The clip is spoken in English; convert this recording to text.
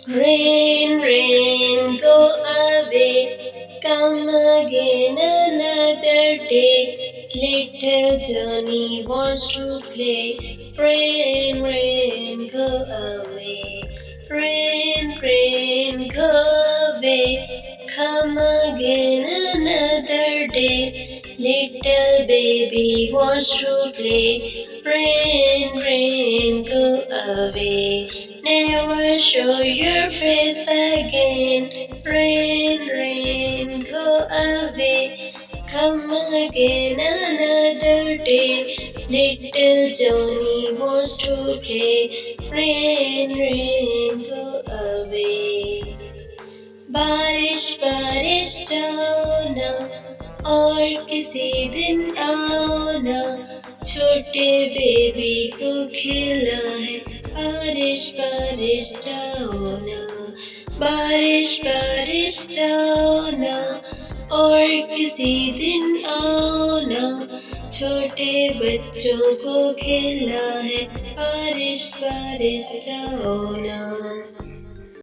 Rain, rain, go away, come again another day. Little Johnny wants to play. Rain, rain, go away. Rain, rain, go away, come again another day. Little baby wants to play. Rain, rain, go away. Never show your face again. Rain, rain, go away. Come again another day. Little Johnny wants to play. Rain, rain, go away. बारिश बारिश जाओ ना और किसी दिन आओ ना, छोटे बेबी को खेलना है। बारिश बारिश जाओ ना, बारिश बारिश जाओ ना और किसी दिन आओ ना, छोटे बच्चों को खेलना है। बारिश बारिश जाओ ना।